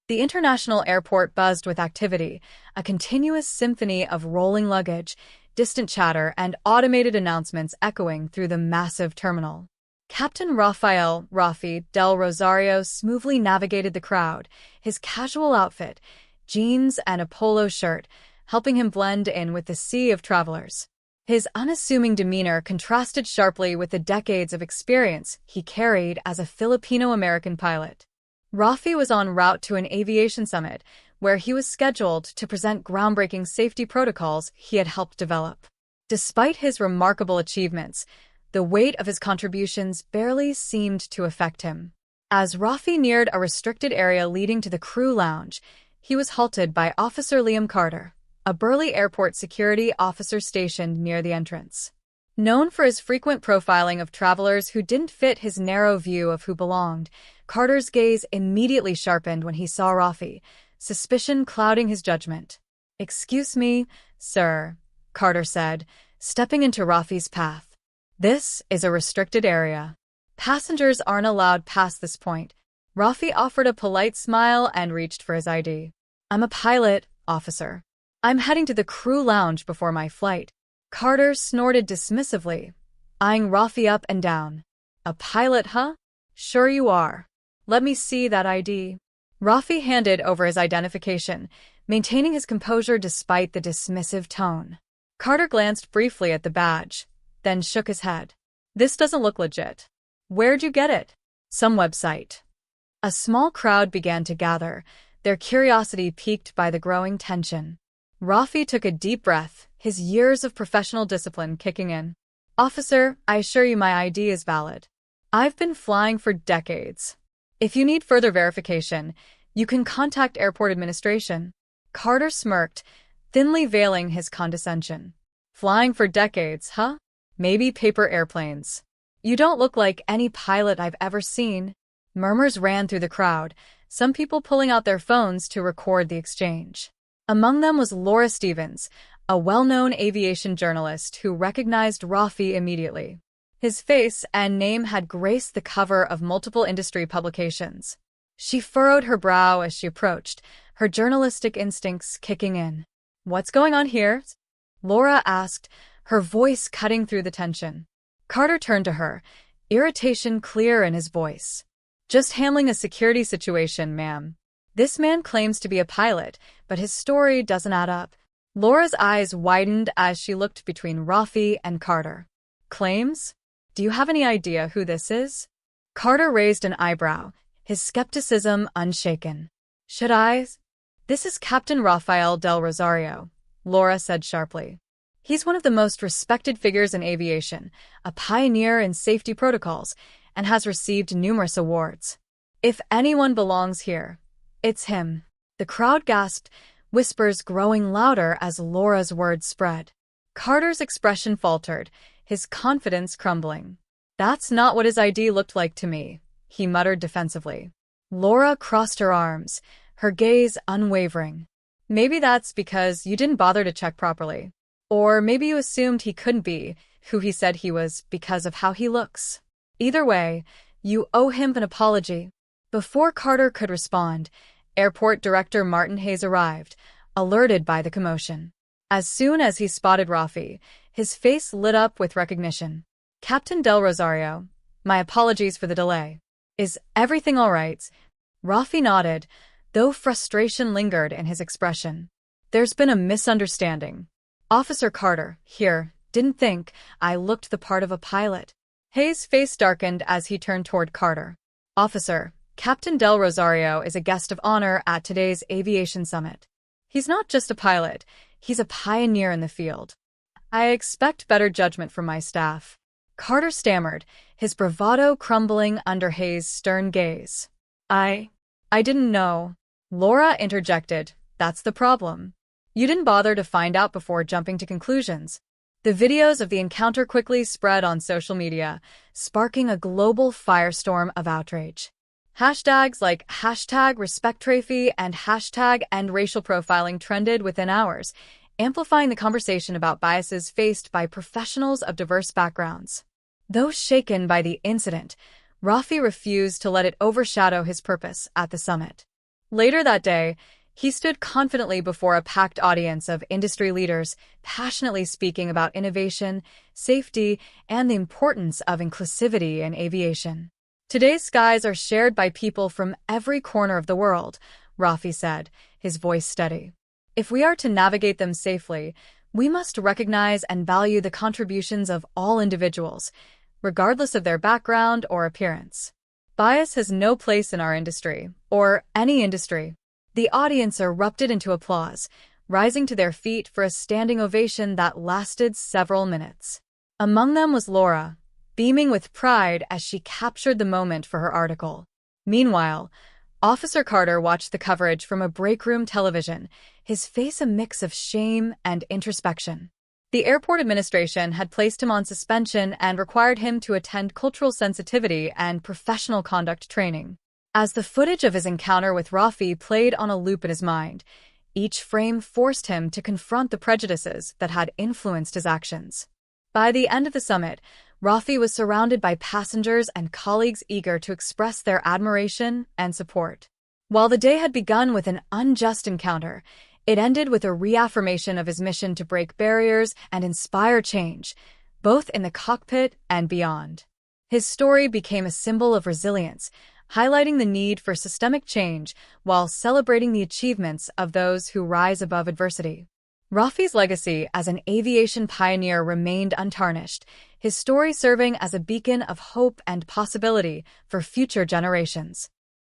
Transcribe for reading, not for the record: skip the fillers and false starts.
The international airport buzzed with activity, a continuous symphony of rolling luggage, distant chatter, and automated announcements echoing through the massive terminal. Captain Raphael, Rafi, del Rosario smoothly navigated the crowd, his casual outfit, jeans and a polo shirt, helping him blend in with the sea of travelers. His unassuming demeanor contrasted sharply with the decades of experience he carried as a Filipino-American pilot. Rafi was en route to an aviation summit, where he was scheduled to present groundbreaking safety protocols he had helped develop. Despite his remarkable achievements, the weight of his contributions barely seemed to affect him. As Rafi neared a restricted area leading to the crew lounge, he was halted by Officer Liam Carter, a burly airport security officer stationed near the entrance. Known for his frequent profiling of travelers who didn't fit his narrow view of who belonged, Carter's gaze immediately sharpened when he saw Rafi, suspicion clouding his judgment. "Excuse me, sir," Carter said, stepping into Rafi's path. "This is a restricted area. Passengers aren't allowed past this point." Rafi offered a polite smile and reached for his ID. "I'm a pilot, officer. I'm heading to the crew lounge before my flight." Carter snorted dismissively, eyeing Rafi up and down. "A pilot, huh? Sure you are. Let me see that ID." Rafi handed over his identification, maintaining his composure despite the dismissive tone. Carter glanced briefly at the badge, then shook his head. "This doesn't look legit. Where'd you get it?" "Some website." A small crowd began to gather, their curiosity piqued by the growing tension. Rafi took a deep breath, his years of professional discipline kicking in. "Officer, I assure you my ID is valid. I've been flying for decades. If you need further verification, you can contact airport administration." Carter smirked, thinly veiling his condescension. "Flying for decades, huh? Maybe paper airplanes. You don't look like any pilot I've ever seen." Murmurs ran through the crowd, some people pulling out their phones to record the exchange. Among them was Laura Stevens, a well-known aviation journalist who recognized Rafi immediately. His face and name had graced the cover of multiple industry publications. She furrowed her brow as she approached, her journalistic instincts kicking in. "What's going on here?" Laura asked, her voice cutting through the tension. Carter turned to her, irritation clear in his voice. "Just handling a security situation, ma'am. This man claims to be a pilot, but his story doesn't add up." Laura's eyes widened as she looked between Rafi and Carter. "Claims? Do you have any idea who this is?" Carter raised an eyebrow, his skepticism unshaken. "Should I?" "This is Captain Raphael del Rosario," Laura said sharply. "He's one of the most respected figures in aviation, a pioneer in safety protocols, and has received numerous awards. If anyone belongs here, it's him." The crowd gasped, whispers growing louder as Laura's words spread. Carter's expression faltered, his confidence crumbling. "That's not what his ID looked like to me," he muttered defensively. Laura crossed her arms, her gaze unwavering. "Maybe that's because you didn't bother to check properly. Or maybe you assumed he couldn't be who he said he was because of how he looks. Either way, you owe him an apology." Before Carter could respond, Airport Director Martin Hayes arrived, alerted by the commotion. As soon as he spotted Rafi, his face lit up with recognition. "Captain Del Rosario, my apologies for the delay. Is everything all right?" Rafi nodded, though frustration lingered in his expression. "There's been a misunderstanding. Officer Carter, here, didn't think I looked the part of a pilot." Hayes' face darkened as he turned toward Carter. "Officer, Captain Del Rosario is a guest of honor at today's Aviation Summit. He's not just a pilot, he's a pioneer in the field. I expect better judgment from my staff." Carter stammered, his bravado crumbling under Hayes' stern gaze. I didn't know." Laura interjected, "That's the problem. You didn't bother to find out before jumping to conclusions." The videos of the encounter quickly spread on social media, sparking a global firestorm of outrage. Hashtags like #RespectRafi and #EndRacial profiling trended within hours, amplifying the conversation about biases faced by professionals of diverse backgrounds. Though shaken by the incident, Rafi refused to let it overshadow his purpose at the summit. Later that day, he stood confidently before a packed audience of industry leaders, passionately speaking about innovation, safety, and the importance of inclusivity in aviation. Today's skies are shared by people from every corner of the world, Rafi said, his voice steady. If we are to navigate them safely, we must recognize and value the contributions of all individuals, regardless of their background or appearance. Bias has no place in our industry, or any industry. The audience erupted into applause, rising to their feet for a standing ovation that lasted several minutes. Among them was Laura, beaming with pride as she captured the moment for her article. Meanwhile, Officer Carter watched the coverage from a break room television, his face a mix of shame and introspection. The airport administration had placed him on suspension and required him to attend cultural sensitivity and professional conduct training. As the footage of his encounter with Rafi played on a loop in his mind, each frame forced him to confront the prejudices that had influenced his actions. By the end of the summit, Rafi was surrounded by passengers and colleagues eager to express their admiration and support. While the day had begun with an unjust encounter, it ended with a reaffirmation of his mission to break barriers and inspire change, both in the cockpit and beyond. His story became a symbol of resilience, highlighting the need for systemic change while celebrating the achievements of those who rise above adversity. Rafi's legacy as an aviation pioneer remained untarnished, his story serving as a beacon of hope and possibility for future generations.